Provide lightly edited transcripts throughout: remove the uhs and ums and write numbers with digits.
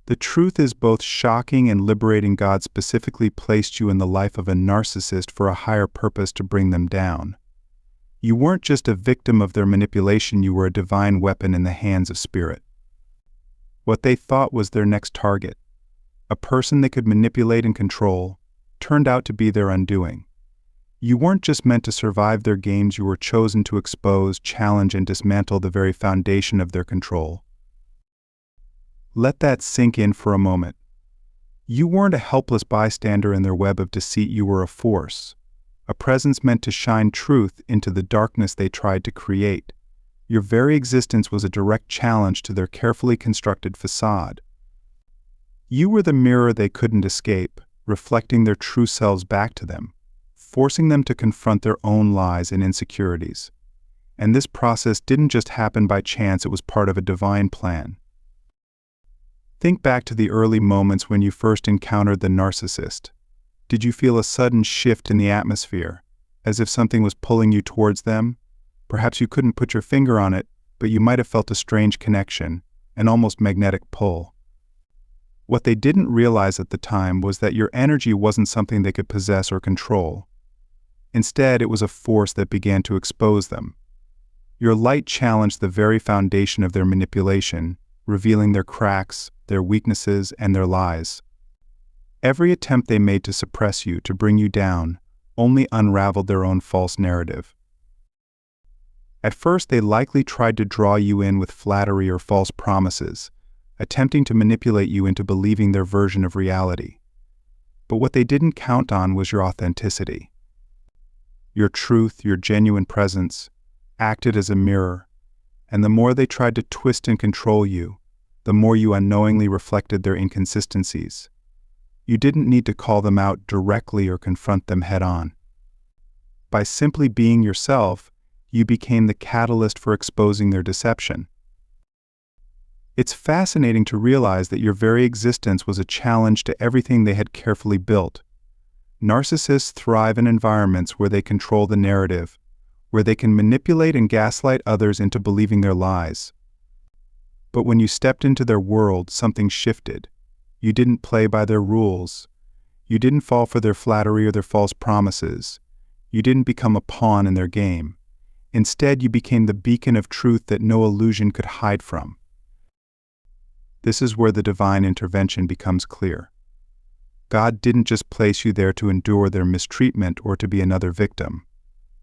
The truth is both shocking and liberating. God specifically placed you in the life of a narcissist for a higher purpose, to bring them down. You weren't just a victim of their manipulation, you were a divine weapon in the hands of spirit. What they thought was their next target, a person they could manipulate and control, turned out to be their undoing. You weren't just meant to survive their games, you were chosen to expose, challenge, and dismantle the very foundation of their control. Let that sink in for a moment. You weren't a helpless bystander in their web of deceit, you were a force, a presence meant to shine truth into the darkness they tried to create. Your very existence was a direct challenge to their carefully constructed facade. You were the mirror they couldn't escape, reflecting their true selves back to them, forcing them to confront their own lies and insecurities. And this process didn't just happen by chance, it was part of a divine plan. Think back to the early moments when you first encountered the narcissist. Did you feel a sudden shift in the atmosphere, as if something was pulling you towards them? Perhaps you couldn't put your finger on it, but you might have felt a strange connection, an almost magnetic pull. What they didn't realize at the time was that your energy wasn't something they could possess or control. Instead, it was a force that began to expose them. Your light challenged the very foundation of their manipulation, revealing their cracks, their weaknesses, and their lies. Every attempt they made to suppress you, to bring you down, only unraveled their own false narrative. At first, they likely tried to draw you in with flattery or false promises, attempting to manipulate you into believing their version of reality. But what they didn't count on was your authenticity. Your truth, your genuine presence, acted as a mirror, and the more they tried to twist and control you, the more you unknowingly reflected their inconsistencies. You didn't need to call them out directly or confront them head-on. By simply being yourself, you became the catalyst for exposing their deception. It's fascinating to realize that your very existence was a challenge to everything they had carefully built. Narcissists thrive in environments where they control the narrative, where they can manipulate and gaslight others into believing their lies. But when you stepped into their world, something shifted. You didn't play by their rules. You didn't fall for their flattery or their false promises. You didn't become a pawn in their game. Instead, you became the beacon of truth that no illusion could hide from. This is where the divine intervention becomes clear. God didn't just place you there to endure their mistreatment or to be another victim.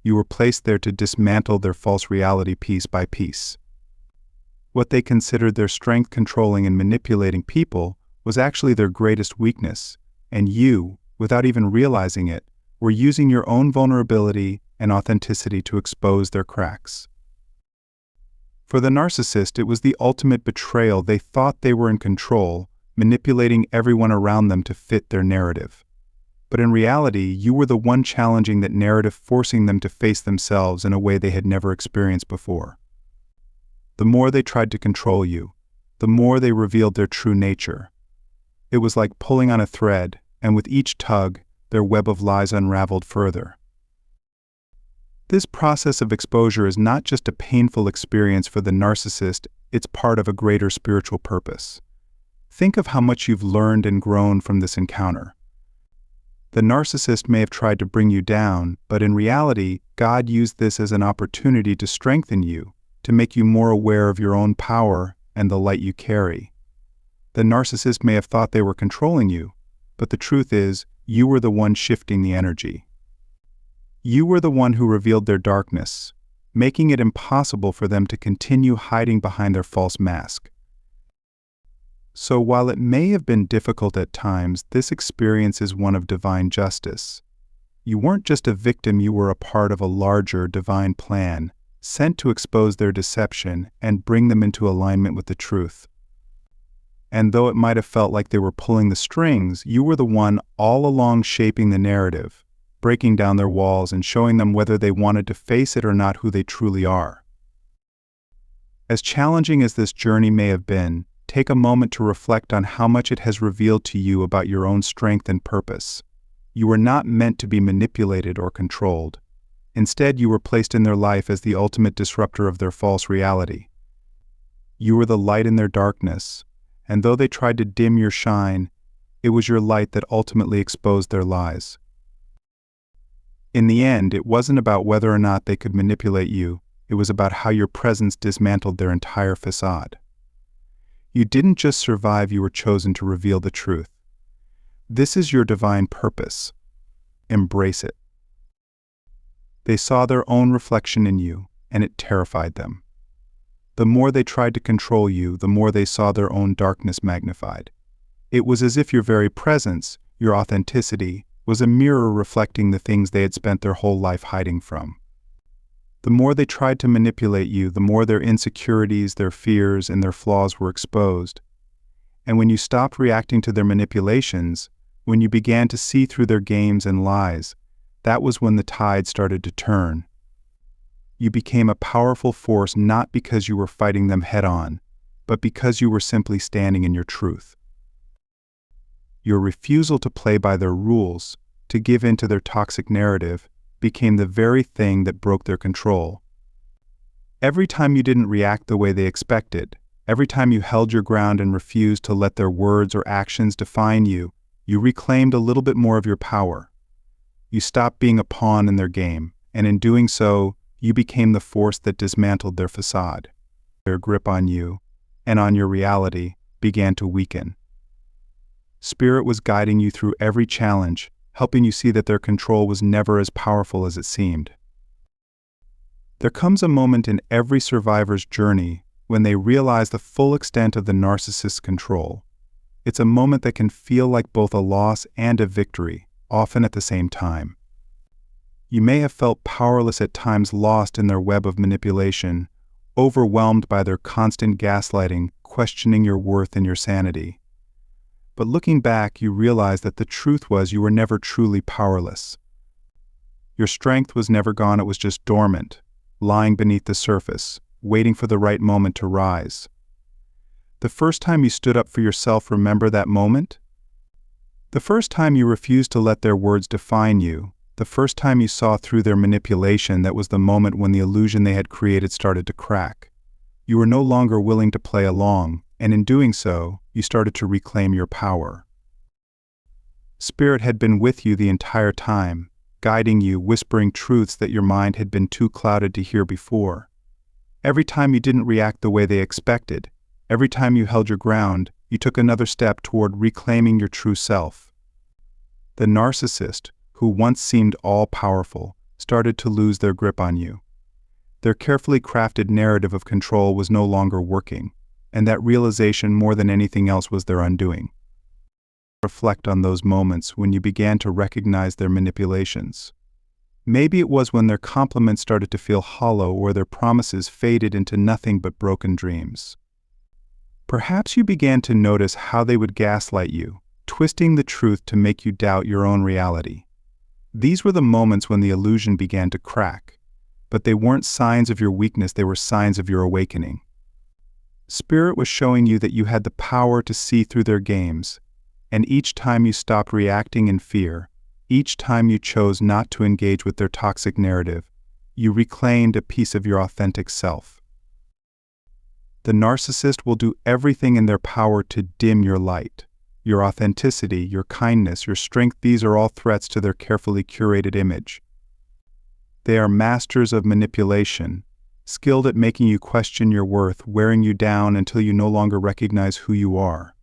You were placed there to dismantle their false reality piece by piece. What they considered their strength, controlling and manipulating people, was actually their greatest weakness, and you, without even realizing it, were using your own vulnerability and authenticity to expose their cracks. For the narcissist, it was the ultimate betrayal. They thought they were in control, manipulating everyone around them to fit their narrative. But in reality, you were the one challenging that narrative, forcing them to face themselves in a way they had never experienced before. The more they tried to control you, the more they revealed their true nature. It was like pulling on a thread, and with each tug, their web of lies unraveled further. This process of exposure is not just a painful experience for the narcissist, it's part of a greater spiritual purpose. Think of how much you've learned and grown from this encounter. The narcissist may have tried to bring you down, but in reality, God used this as an opportunity to strengthen you, to make you more aware of your own power and the light you carry. The narcissist may have thought they were controlling you, but the truth is, you were the one shifting the energy. You were the one who revealed their darkness, making it impossible for them to continue hiding behind their false mask. So while it may have been difficult at times, this experience is one of divine justice. You weren't just a victim, you were a part of a larger divine plan, sent to expose their deception and bring them into alignment with the truth. And though it might have felt like they were pulling the strings, you were the one all along shaping the narrative, breaking down their walls and showing them whether they wanted to face it or not who they truly are. As challenging as this journey may have been, take a moment to reflect on how much it has revealed to you about your own strength and purpose. You were not meant to be manipulated or controlled. Instead, you were placed in their life as the ultimate disruptor of their false reality. You were the light in their darkness, and though they tried to dim your shine, it was your light that ultimately exposed their lies. In the end, it wasn't about whether or not they could manipulate you, it was about how your presence dismantled their entire facade. You didn't just survive, you were chosen to reveal the truth. This is your divine purpose. Embrace it. They saw their own reflection in you, and it terrified them. The more they tried to control you, the more they saw their own darkness magnified. It was as if your very presence, your authenticity, was a mirror reflecting the things they had spent their whole life hiding from. The more they tried to manipulate you, the more their insecurities, their fears, and their flaws were exposed. And when you stopped reacting to their manipulations, when you began to see through their games and lies, that was when the tide started to turn. You became a powerful force not because you were fighting them head-on, but because you were simply standing in your truth. Your refusal to play by their rules, to give in to their toxic narrative, became the very thing that broke their control. Every time you didn't react the way they expected, every time you held your ground and refused to let their words or actions define you, you reclaimed a little bit more of your power. You stopped being a pawn in their game, and in doing so, you became the force that dismantled their facade. Their grip on you, and on your reality, began to weaken. Spirit was guiding you through every challenge, helping you see that their control was never as powerful as it seemed. There comes a moment in every survivor's journey when they realize the full extent of the narcissist's control. It's a moment that can feel like both a loss and a victory, often at the same time. You may have felt powerless at times, lost in their web of manipulation, overwhelmed by their constant gaslighting, questioning your worth and your sanity. But looking back, you realize that the truth was you were never truly powerless. Your strength was never gone, it was just dormant, lying beneath the surface, waiting for the right moment to rise. The first time you stood up for yourself, remember that moment? The first time you refused to let their words define you, the first time you saw through their manipulation, that was the moment when the illusion they had created started to crack. You were no longer willing to play along, and in doing so, you started to reclaim your power. Spirit had been with you the entire time, guiding you, whispering truths that your mind had been too clouded to hear before. Every time you didn't react the way they expected, every time you held your ground, you took another step toward reclaiming your true self. The narcissist, who once seemed all-powerful, started to lose their grip on you. Their carefully crafted narrative of control was no longer working, and that realization more than anything else was their undoing. Reflect on those moments when you began to recognize their manipulations. Maybe it was when their compliments started to feel hollow or their promises faded into nothing but broken dreams. Perhaps you began to notice how they would gaslight you, twisting the truth to make you doubt your own reality. These were the moments when the illusion began to crack, but they weren't signs of your weakness, they were signs of your awakening. Spirit was showing you that you had the power to see through their games, and each time you stopped reacting in fear, each time you chose not to engage with their toxic narrative, you reclaimed a piece of your authentic self. The narcissist will do everything in their power to dim your light. Your authenticity, your kindness, your strength, these are all threats to their carefully curated image. They are masters of manipulation, skilled at making you question your worth, wearing you down until you no longer recognize who you are.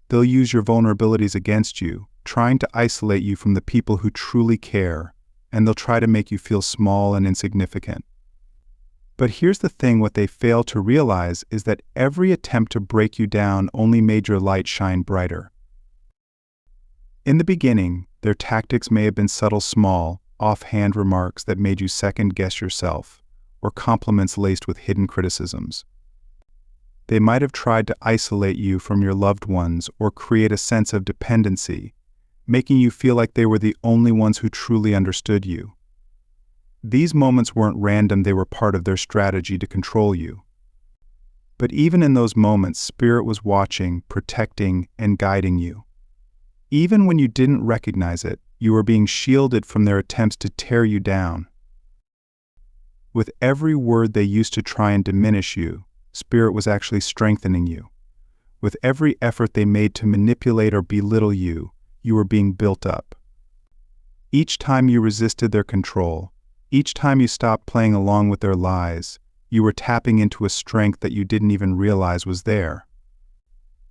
They'll use your vulnerabilities against you, trying to isolate you from the people who truly care, and they'll try to make you feel small and insignificant. But here's the thing, what they fail to realize is that every attempt to break you down only made your light shine brighter. In the beginning, their tactics may have been subtle, small, offhand remarks that made you second-guess yourself, or compliments laced with hidden criticisms. They might have tried to isolate you from your loved ones or create a sense of dependency, making you feel like they were the only ones who truly understood you. These moments weren't random, they were part of their strategy to control you. But even in those moments, Spirit was watching, protecting, and guiding you. Even when you didn't recognize it, you were being shielded from their attempts to tear you down. With every word they used to try and diminish you, Spirit was actually strengthening you. With every effort they made to manipulate or belittle you, you were being built up. Each time you resisted their control, each time you stopped playing along with their lies, you were tapping into a strength that you didn't even realize was there.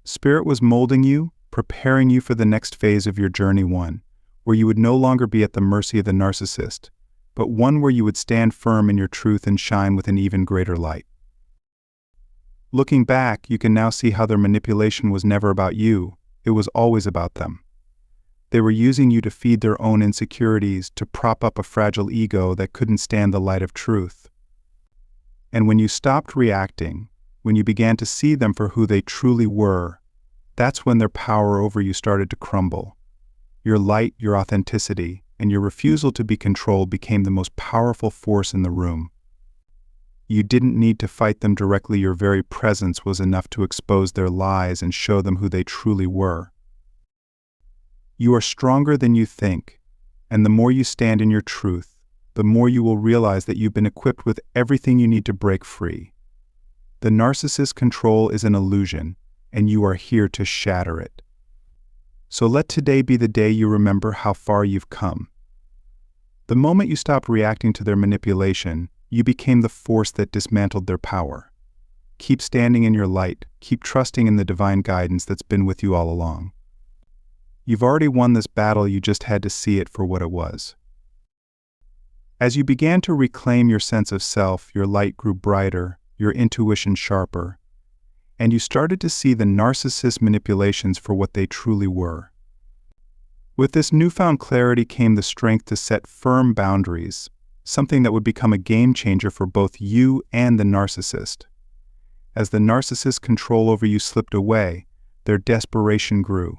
Spirit was molding you, preparing you for the next phase of your journey, one where you would no longer be at the mercy of the narcissist, but one where you would stand firm in your truth and shine with an even greater light. Looking back, you can now see how their manipulation was never about you, it was always about them. They were using you to feed their own insecurities, to prop up a fragile ego that couldn't stand the light of truth. And when you stopped reacting, when you began to see them for who they truly were, that's when their power over you started to crumble. Your light, your authenticity, and your refusal to be controlled became the most powerful force in the room. You didn't need to fight them directly, your very presence was enough to expose their lies and show them who they truly were. You are stronger than you think, and the more you stand in your truth, the more you will realize that you've been equipped with everything you need to break free. The narcissist's control is an illusion, and you are here to shatter it. So let today be the day you remember how far you've come. The moment you stopped reacting to their manipulation, you became the force that dismantled their power. Keep standing in your light, keep trusting in the divine guidance that's been with you all along. You've already won this battle, you just had to see it for what it was. As you began to reclaim your sense of self, your light grew brighter, your intuition sharper, and you started to see the narcissist's manipulations for what they truly were. With this newfound clarity came the strength to set firm boundaries, something that would become a game changer for both you and the narcissist. As the narcissist's control over you slipped away, their desperation grew.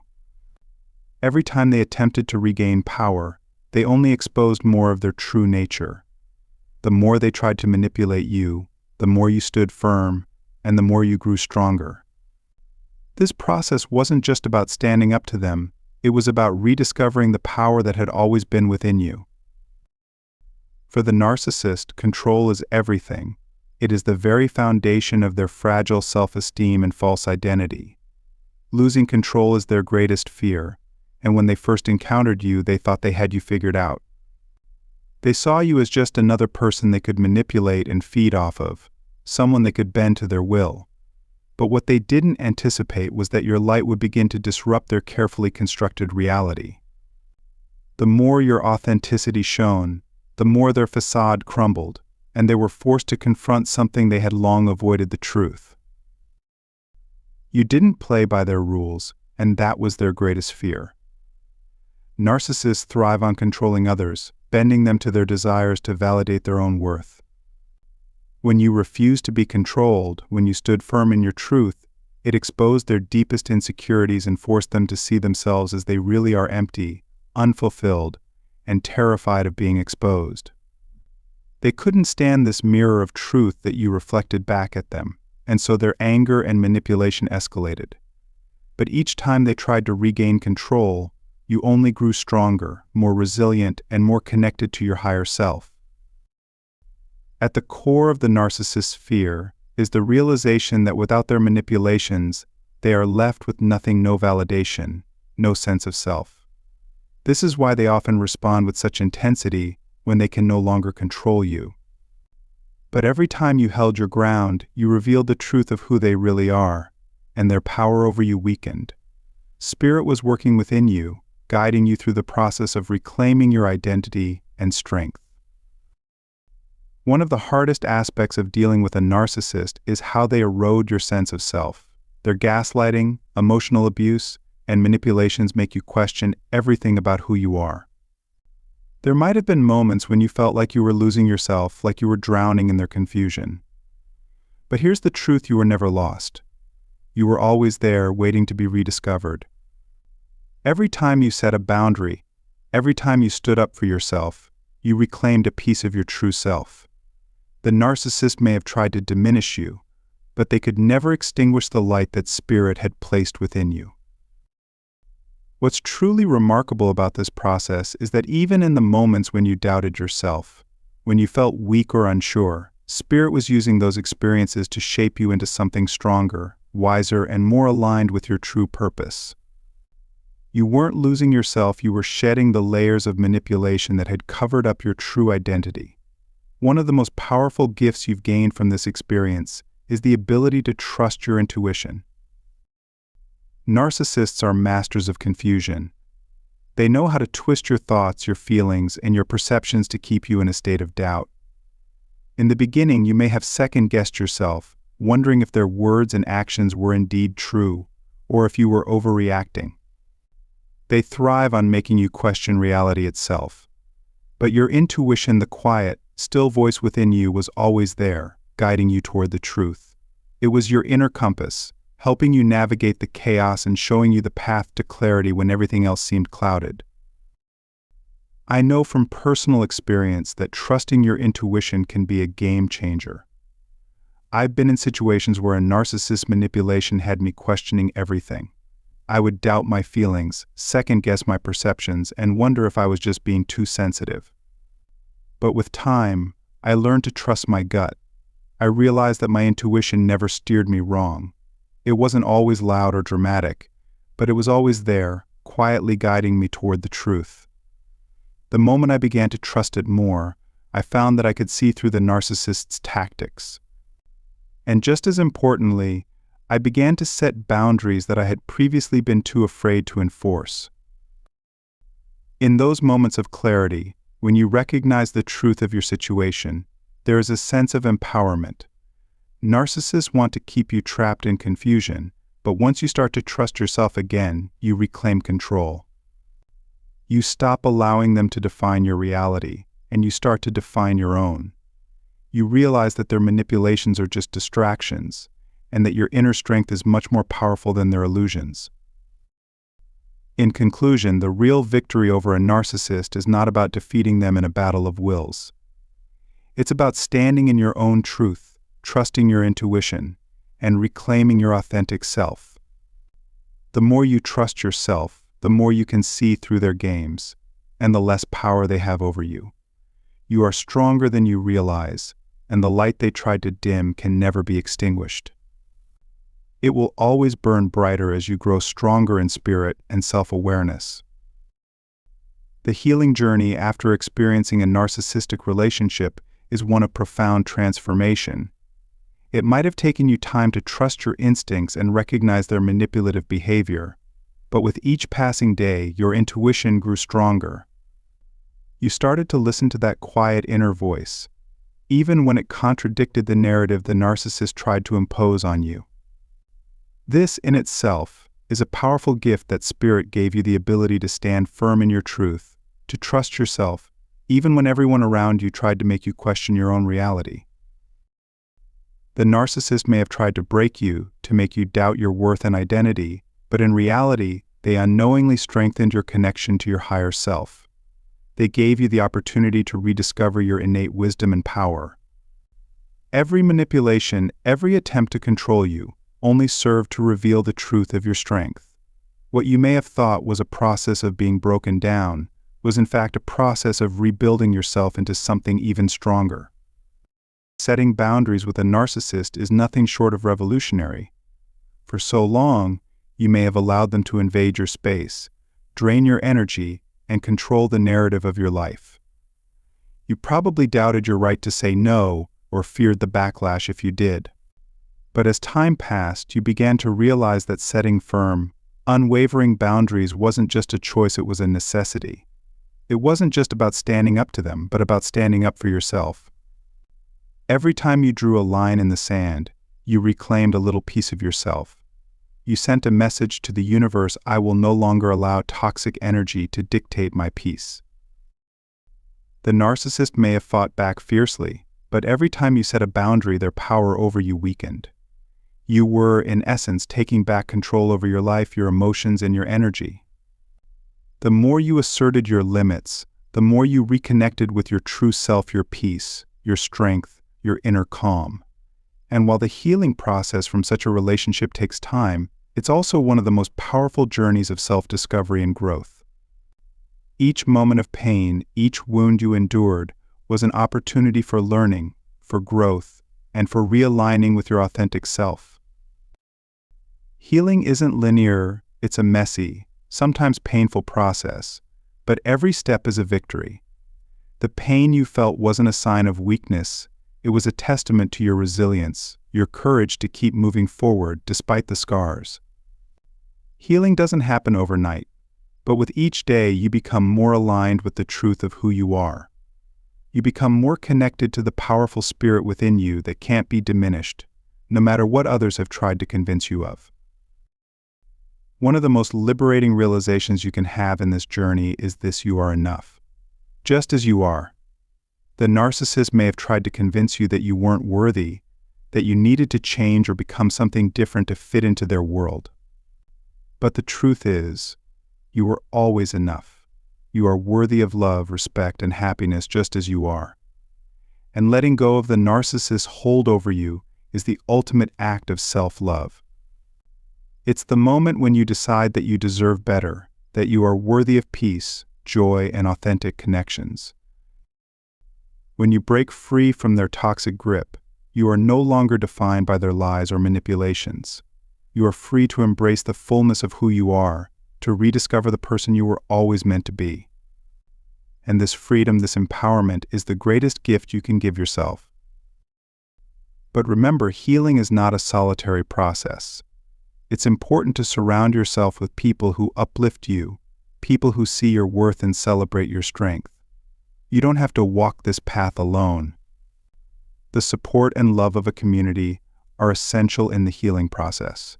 Every time they attempted to regain power, they only exposed more of their true nature. The more they tried to manipulate you, the more you stood firm, and the more you grew stronger. This process wasn't just about standing up to them, it was about rediscovering the power that had always been within you. For the narcissist, control is everything. It is the very foundation of their fragile self-esteem and false identity. Losing control is their greatest fear, and when they first encountered you, they thought they had you figured out. They saw you as just another person they could manipulate and feed off of, someone they could bend to their will. But what they didn't anticipate was that your light would begin to disrupt their carefully constructed reality. The more your authenticity shone, the more their facade crumbled, and they were forced to confront something they had long avoided: the truth. You didn't play by their rules, and that was their greatest fear. Narcissists thrive on controlling others, bending them to their desires to validate their own worth. When you refused to be controlled, when you stood firm in your truth, it exposed their deepest insecurities and forced them to see themselves as they really are: empty, unfulfilled, and terrified of being exposed. They couldn't stand this mirror of truth that you reflected back at them, and so their anger and manipulation escalated. But each time they tried to regain control, you only grew stronger, more resilient, and more connected to your higher self. At the core of the narcissist's fear is the realization that without their manipulations, they are left with nothing: no validation, no sense of self. This is why they often respond with such intensity when they can no longer control you. But every time you held your ground, you revealed the truth of who they really are, and their power over you weakened. Spirit was working within you, guiding you through the process of reclaiming your identity and strength. One of the hardest aspects of dealing with a narcissist is how they erode your sense of self. Their gaslighting, emotional abuse, and manipulations make you question everything about who you are. There might have been moments when you felt like you were losing yourself, like you were drowning in their confusion. But here's the truth: you were never lost. You were always there, waiting to be rediscovered. Every time you set a boundary, every time you stood up for yourself, you reclaimed a piece of your true self. The narcissist may have tried to diminish you, but they could never extinguish the light that Spirit had placed within you. What's truly remarkable about this process is that even in the moments when you doubted yourself, when you felt weak or unsure, Spirit was using those experiences to shape you into something stronger, wiser, and more aligned with your true purpose. You weren't losing yourself, you were shedding the layers of manipulation that had covered up your true identity. One of the most powerful gifts you've gained from this experience is the ability to trust your intuition. Narcissists are masters of confusion. They know how to twist your thoughts, your feelings, and your perceptions to keep you in a state of doubt. In the beginning, you may have second-guessed yourself, wondering if their words and actions were indeed true, or if you were overreacting. They thrive on making you question reality itself. But your intuition, the quiet, still voice within you, was always there, guiding you toward the truth. It was your inner compass, helping you navigate the chaos and showing you the path to clarity when everything else seemed clouded. I know from personal experience that trusting your intuition can be a game changer. I've been in situations where a narcissist's manipulation had me questioning everything. I would doubt my feelings, second-guess my perceptions, and wonder if I was just being too sensitive. But with time, I learned to trust my gut. I realized that my intuition never steered me wrong. It wasn't always loud or dramatic, but it was always there, quietly guiding me toward the truth. The moment I began to trust it more, I found that I could see through the narcissist's tactics. And just as importantly, I began to set boundaries that I had previously been too afraid to enforce. In those moments of clarity, when you recognize the truth of your situation, there is a sense of empowerment. Narcissists want to keep you trapped in confusion, but once you start to trust yourself again, you reclaim control. You stop allowing them to define your reality, and you start to define your own. You realize that their manipulations are just distractions, and that your inner strength is much more powerful than their illusions. In conclusion, the real victory over a narcissist is not about defeating them in a battle of wills. It's about standing in your own truth, trusting your intuition, and reclaiming your authentic self. The more you trust yourself, the more you can see through their games, and the less power they have over you. You are stronger than you realize, and the light they tried to dim can never be extinguished. It will always burn brighter as you grow stronger in spirit and self-awareness. The healing journey after experiencing a narcissistic relationship is one of profound transformation. It might have taken you time to trust your instincts and recognize their manipulative behavior, but with each passing day, your intuition grew stronger. You started to listen to that quiet inner voice, even when it contradicted the narrative the narcissist tried to impose on you. This, in itself, is a powerful gift that Spirit gave you, the ability to stand firm in your truth, to trust yourself, even when everyone around you tried to make you question your own reality. The narcissist may have tried to break you, to make you doubt your worth and identity, but in reality, they unknowingly strengthened your connection to your higher self. They gave you the opportunity to rediscover your innate wisdom and power. Every manipulation, every attempt to control you, only served to reveal the truth of your strength. What you may have thought was a process of being broken down was in fact a process of rebuilding yourself into something even stronger. Setting boundaries with a narcissist is nothing short of revolutionary. For so long, you may have allowed them to invade your space, drain your energy, and control the narrative of your life. You probably doubted your right to say no or feared the backlash if you did. But as time passed, you began to realize that setting firm, unwavering boundaries wasn't just a choice, it was a necessity. It wasn't just about standing up to them, but about standing up for yourself. Every time you drew a line in the sand, you reclaimed a little piece of yourself. You sent a message to the universe: I will no longer allow toxic energy to dictate my peace. The narcissist may have fought back fiercely, but every time you set a boundary, their power over you weakened. You were, in essence, taking back control over your life, your emotions, and your energy. The more you asserted your limits, the more you reconnected with your true self, your peace, your strength, your inner calm. And while the healing process from such a relationship takes time, it's also one of the most powerful journeys of self-discovery and growth. Each moment of pain, each wound you endured, was an opportunity for learning, for growth, and for realigning with your authentic self. Healing isn't linear, it's a messy, sometimes painful process, but every step is a victory. The pain you felt wasn't a sign of weakness, it was a testament to your resilience, your courage to keep moving forward despite the scars. Healing doesn't happen overnight, but with each day you become more aligned with the truth of who you are. You become more connected to the powerful spirit within you that can't be diminished, no matter what others have tried to convince you of. One of the most liberating realizations you can have in this journey is this: you are enough. Just as you are. The narcissist may have tried to convince you that you weren't worthy, that you needed to change or become something different to fit into their world. But the truth is, you are always enough. You are worthy of love, respect, and happiness just as you are. And letting go of the narcissist's hold over you is the ultimate act of self-love. It's the moment when you decide that you deserve better, that you are worthy of peace, joy, and authentic connections. When you break free from their toxic grip, you are no longer defined by their lies or manipulations. You are free to embrace the fullness of who you are, to rediscover the person you were always meant to be. And this freedom, this empowerment, is the greatest gift you can give yourself. But remember, healing is not a solitary process. It's important to surround yourself with people who uplift you, people who see your worth and celebrate your strength. You don't have to walk this path alone. The support and love of a community are essential in the healing process.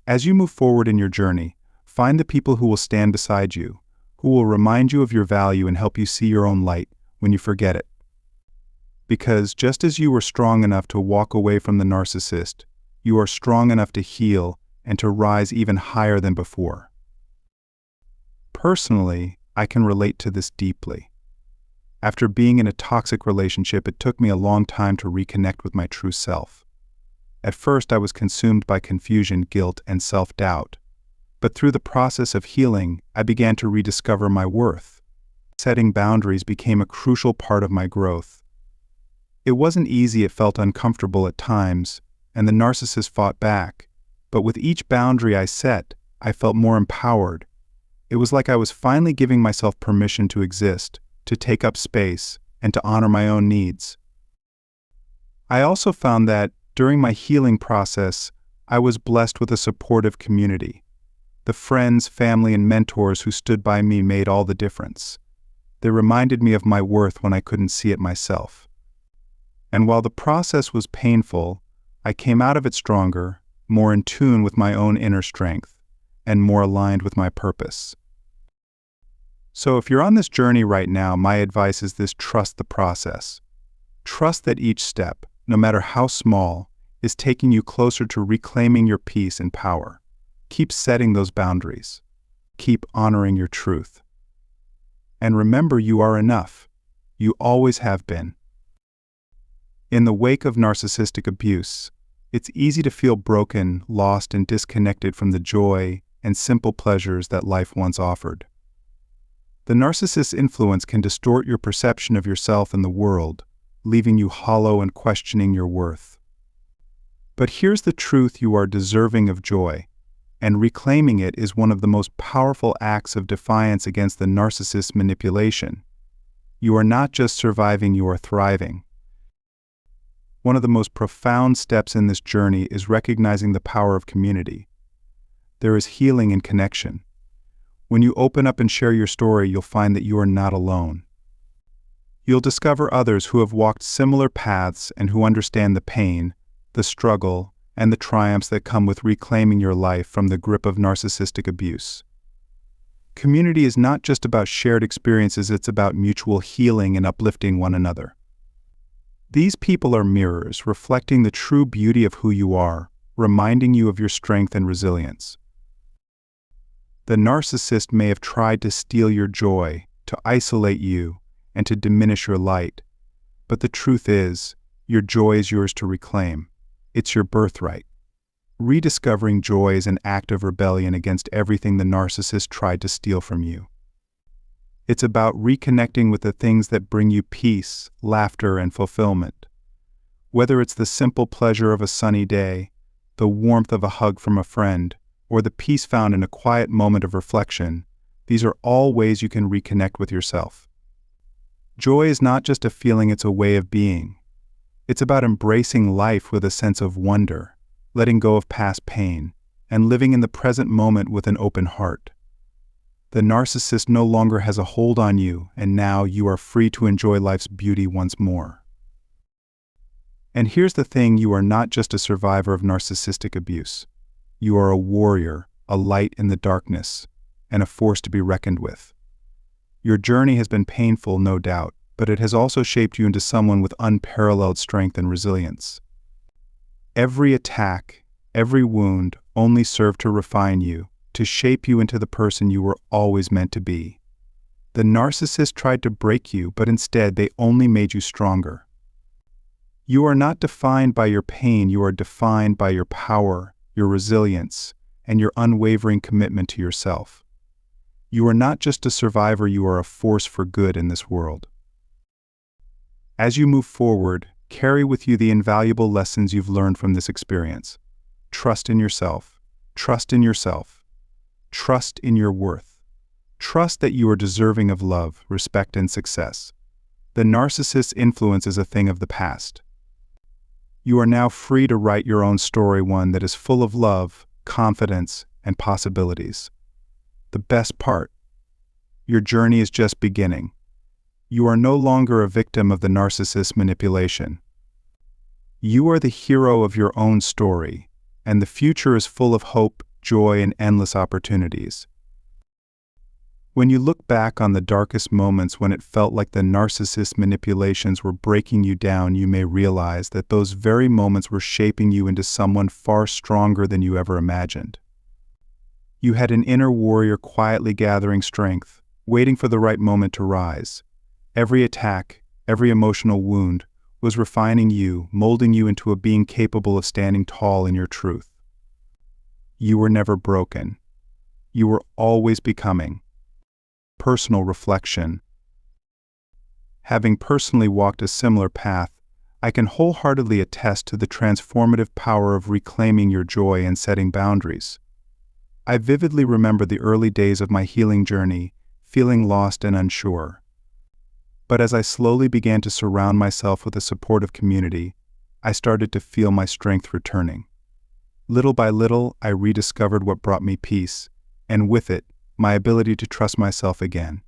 As you move forward in your journey, find the people who will stand beside you, who will remind you of your value and help you see your own light when you forget it. Because just as you were strong enough to walk away from the narcissist, you are strong enough to heal and to rise even higher than before. Personally, I can relate to this deeply. After being in a toxic relationship, it took me a long time to reconnect with my true self. At first, I was consumed by confusion, guilt, and self-doubt. But through the process of healing, I began to rediscover my worth. Setting boundaries became a crucial part of my growth. It wasn't easy, it felt uncomfortable at times, and the narcissist fought back. But with each boundary I set, I felt more empowered. It was like I was finally giving myself permission to exist, to take up space, and to honor my own needs. I also found that, during my healing process, I was blessed with a supportive community. The friends, family, and mentors who stood by me made all the difference. They reminded me of my worth when I couldn't see it myself. And while the process was painful, I came out of it stronger, more in tune with my own inner strength, and more aligned with my purpose. So if you're on this journey right now, my advice is this: trust the process. Trust that each step, no matter how small, is taking you closer to reclaiming your peace and power. Keep setting those boundaries. Keep honoring your truth. And remember, you are enough. You always have been. In the wake of narcissistic abuse, it's easy to feel broken, lost, and disconnected from the joy and simple pleasures that life once offered. The narcissist's influence can distort your perception of yourself and the world, leaving you hollow and questioning your worth. But here's the truth: you are deserving of joy, and reclaiming it is one of the most powerful acts of defiance against the narcissist's manipulation. You are not just surviving, you are thriving. One of the most profound steps in this journey is recognizing the power of community. There is healing in connection. When you open up and share your story, you'll find that you are not alone. You'll discover others who have walked similar paths and who understand the pain, the struggle, and the triumphs that come with reclaiming your life from the grip of narcissistic abuse. Community is not just about shared experiences, it's about mutual healing and uplifting one another. These people are mirrors, reflecting the true beauty of who you are, reminding you of your strength and resilience. The narcissist may have tried to steal your joy, to isolate you, and to diminish your light. But the truth is, your joy is yours to reclaim. It's your birthright. Rediscovering joy is an act of rebellion against everything the narcissist tried to steal from you. It's about reconnecting with the things that bring you peace, laughter, and fulfillment. Whether it's the simple pleasure of a sunny day, the warmth of a hug from a friend, or the peace found in a quiet moment of reflection, these are all ways you can reconnect with yourself. Joy is not just a feeling, it's a way of being. It's about embracing life with a sense of wonder, letting go of past pain, and living in the present moment with an open heart. The narcissist no longer has a hold on you, and now you are free to enjoy life's beauty once more. And here's the thing, you are not just a survivor of narcissistic abuse. You are a warrior, a light in the darkness, and a force to be reckoned with. Your journey has been painful, no doubt, but it has also shaped you into someone with unparalleled strength and resilience. Every attack, every wound only served to refine you, to shape you into the person you were always meant to be. The narcissist tried to break you, but instead they only made you stronger. You are not defined by your pain, you are defined by your power, your resilience, and your unwavering commitment to yourself. You are not just a survivor, you are a force for good in this world. As you move forward, carry with you the invaluable lessons you've learned from this experience. Trust in yourself. Trust in yourself. Trust in your worth. Trust that you are deserving of love, respect, and success. The narcissist's influence is a thing of the past. You are now free to write your own story, one that is full of love, confidence, and possibilities. The best part: your journey is just beginning. You are no longer a victim of the narcissist's manipulation. You are the hero of your own story, and the future is full of hope, joy, and endless opportunities. When you look back on the darkest moments when it felt like the narcissist's manipulations were breaking you down, you may realize that those very moments were shaping you into someone far stronger than you ever imagined. You had an inner warrior quietly gathering strength, waiting for the right moment to rise. Every attack, every emotional wound, was refining you, molding you into a being capable of standing tall in your truth. You were never broken. You were always becoming. Personal reflection. Having personally walked a similar path, I can wholeheartedly attest to the transformative power of reclaiming your joy and setting boundaries. I vividly remember the early days of my healing journey, feeling lost and unsure. But as I slowly began to surround myself with a supportive community, I started to feel my strength returning. Little by little, I rediscovered what brought me peace, and with it, my ability to trust myself again.